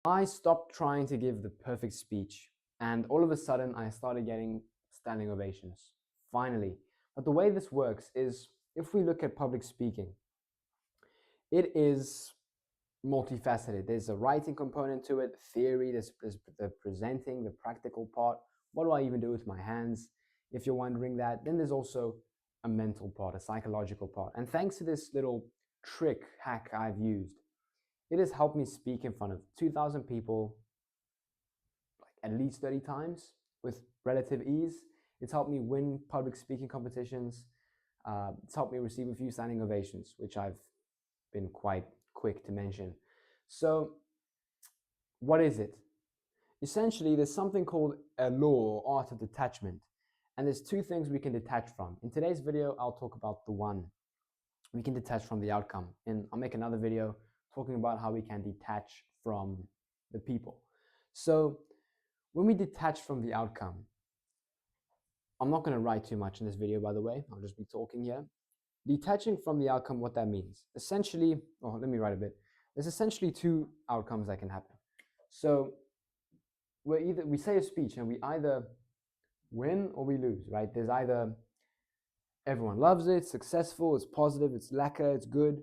I stopped trying to give the perfect speech, and all of a sudden I started getting standing ovations, finally. But the way this works is, if we look at public speaking, it is multifaceted. There's a writing component to it, theory, there's the presenting, the practical part. What do I even do with my hands? If you're wondering that, then there's also a mental part, a psychological part. And thanks to this little hack I've used, it has helped me speak in front of 2,000 people like at least 30 times with relative ease. It's helped me win public speaking competitions. It's helped me receive a few standing ovations, which I've been quite quick to mention. So what is it? Essentially, there's something called a law or art of detachment. And there's two things we can detach from. In today's video, I'll talk about the one. We can detach from the outcome. And I'll make another video talking about how we can detach from the people. So when we detach from the outcome, I'm not going to write too much in this video, by the way. I'll just be talking here. Detaching from the outcome, what that means. Essentially, let me write a bit. There's essentially two outcomes that can happen. So we say a speech and we either win or we lose, right? There's either everyone loves it, it's successful, it's positive, it's lekker, it's good,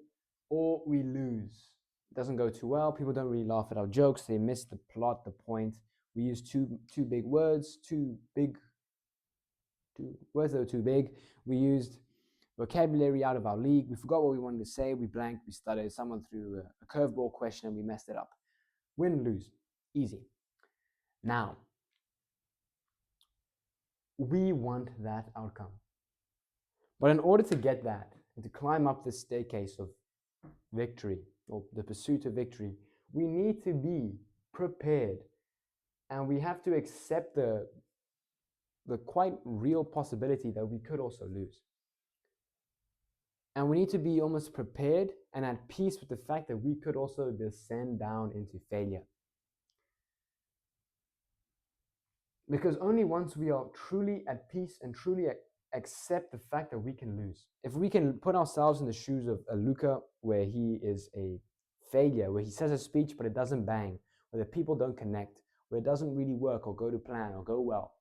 or we lose. It doesn't go too well. People don't really laugh at our jokes. They miss the plot, the point. We use too big words, two words that were too big. We used vocabulary out of our league. We forgot what we wanted to say. We blanked. We stuttered. Someone threw a curveball question and we messed it up. Win, lose, easy. Now, we want that outcome. But in order to get that and to climb up this staircase of victory or the pursuit of victory, we need to be prepared, and we have to accept the quite real possibility that we could also lose. And we need to be almost prepared and at peace with the fact that we could also descend down into failure. Because only once we are truly at peace and truly accept the fact that we can lose. If we can put ourselves in the shoes of a Luca, where he is a failure, where he says a speech but it doesn't bang, where the people don't connect, where it doesn't really work or go to plan or go well.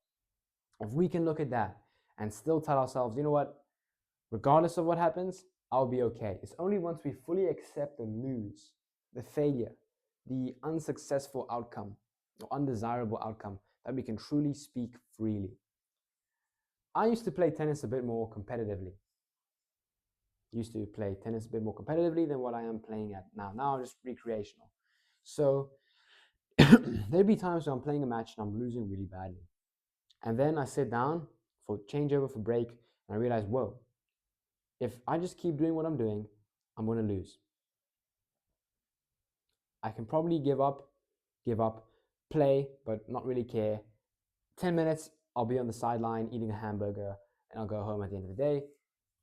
If we can look at that and still tell ourselves, you know what, regardless of what happens, I'll be okay. It's only once we fully accept the lose, the failure, the unsuccessful outcome or undesirable outcome, that we can truly speak freely. I used to play tennis a bit more competitively. Than what I am playing at now. Now just recreational. So there'd be times when I'm playing a match and I'm losing really badly. And then I sit down for changeover, for break, and I realize, whoa, if I just keep doing what I'm doing, I'm going to lose. I can probably give up, play, but not really care. 10 minutes, I'll be on the sideline eating a hamburger, and I'll go home at the end of the day.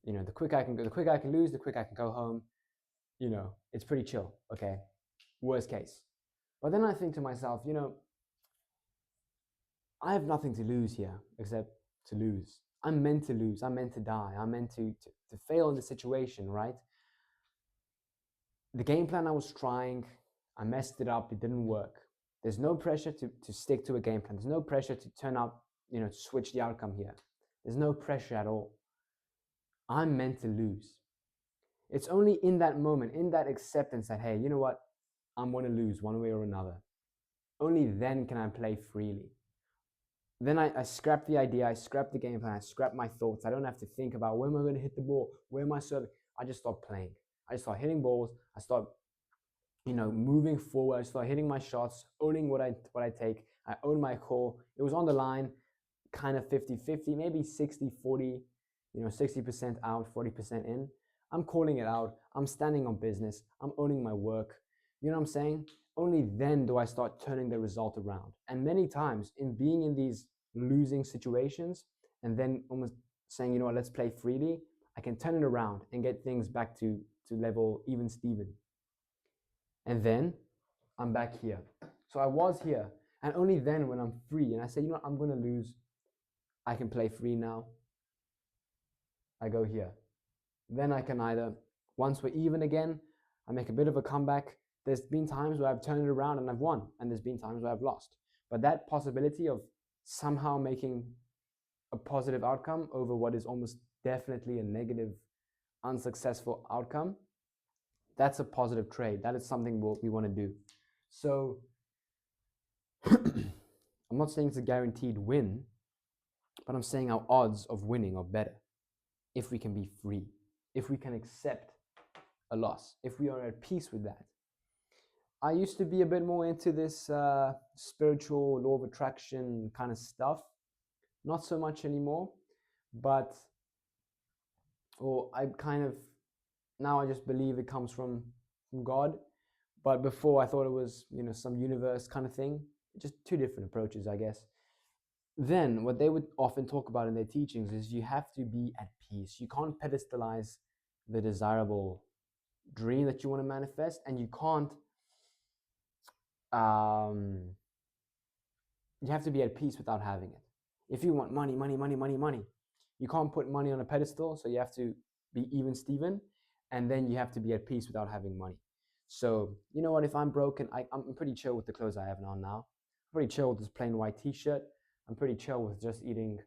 You know, the quicker I can lose, the quicker I can go home. You know, it's pretty chill, okay? Worst case. But then I think to myself, you know, I have nothing to lose here except to lose. I'm meant to lose. I'm meant to die. I'm meant to fail in the situation, right? The game plan I was trying, I messed it up. It didn't work. There's no pressure to stick to a game plan. There's no pressure to turn out, you know, to switch the outcome here. There's no pressure at all. I'm meant to lose. It's only in that moment, in that acceptance that, hey, you know what? I'm going to lose one way or another. Only then can I play freely. Then I scrap the idea, I scrap the game plan, I scrap my thoughts. I don't have to think about where am I going to hit the ball, where am I serving. I just start playing. I just start hitting balls. I start, you know, moving forward. I start hitting my shots, owning what I take. I own my call. It was on the line, kind of 50-50, maybe 60-40, you know, 60% out, 40% in. I'm calling it out. I'm standing on business. I'm owning my work. You know what I'm saying? Only then do I start turning the result around. And many times in being in these losing situations and then almost saying, you know what, let's play freely, I can turn it around and get things back to level even Steven. And then I'm back here. So I was here. And only then when I'm free and I say, you know what, I'm going to lose, I can play free now. I go here. Then I can either, once we're even again, I make a bit of a comeback. There's been times where I've turned it around and I've won, and there's been times where I've lost. But that possibility of somehow making a positive outcome over what is almost definitely a negative, unsuccessful outcome, that's a positive trade. That is something we want to do. So I'm not saying it's a guaranteed win, but I'm saying our odds of winning are better if we can be free, if we can accept a loss, if we are at peace with that. I used to be a bit more into this spiritual law of attraction kind of stuff. Not so much anymore, but I kind of, now I just believe it comes from God. But before I thought it was, some universe kind of thing. Just two different approaches, I guess. Then what they would often talk about in their teachings is you have to be at peace. You can't pedestalize the desirable dream that you want to manifest, and you can't you have to be at peace without having it. If you want money, you can't put money on a pedestal, so you have to be even Steven, and then you have to be at peace without having money. So, you know what, if I'm broken, I'm pretty chill with the clothes I have on now. I'm pretty chill with this plain white t-shirt. I'm pretty chill with just eating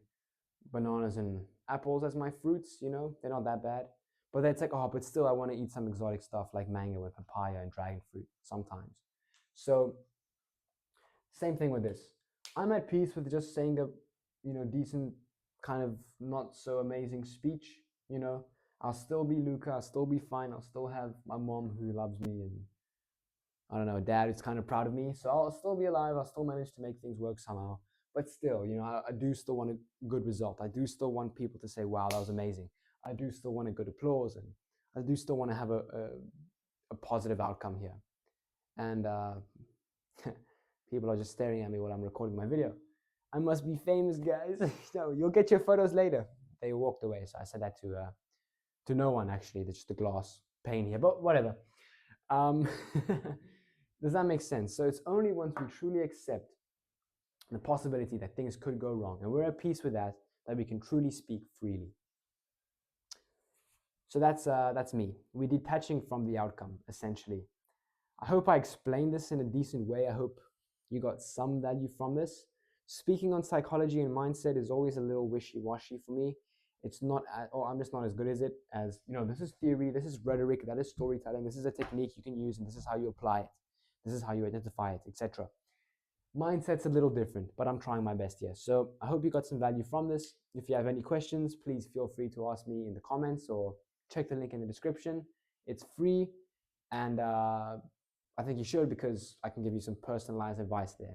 bananas and apples as my fruits, they're not that bad. But then it's like, oh, but still I want to eat some exotic stuff like mango and papaya and dragon fruit sometimes. So, same thing with this. I'm at peace with just saying a, decent kind of not so amazing speech, I'll still be Luca, I'll still be fine, I'll still have my mom who loves me, and I don't know, dad who's kind of proud of me. So I'll still be alive, I'll still manage to make things work somehow. But still, I do still want a good result. I do still want people to say, wow, that was amazing. I do still want a good applause, and I do still want to have a positive outcome here. And people are just staring at me while I'm recording my video. I must be famous, guys. No, you'll get your photos later. They walked away, so I said that to no one, actually. There's just a glass pane here, but whatever. Does that make sense? So it's only once we truly accept the possibility that things could go wrong, and we're at peace with that, that we can truly speak freely. So that's me. We're detaching from the outcome, essentially. I hope I explained this in a decent way. I hope you got some value from this. Speaking on psychology and mindset is always a little wishy-washy for me. It's not, I'm just not as good as it as, this is theory, this is rhetoric, that is storytelling, this is a technique you can use, and this is how you apply it. This is how you identify it, etc. Mindset's a little different, but I'm trying my best here. So I hope you got some value from this. If you have any questions, please feel free to ask me in the comments or check the link in the description. It's free, and I think you should, because I can give you some personalized advice there.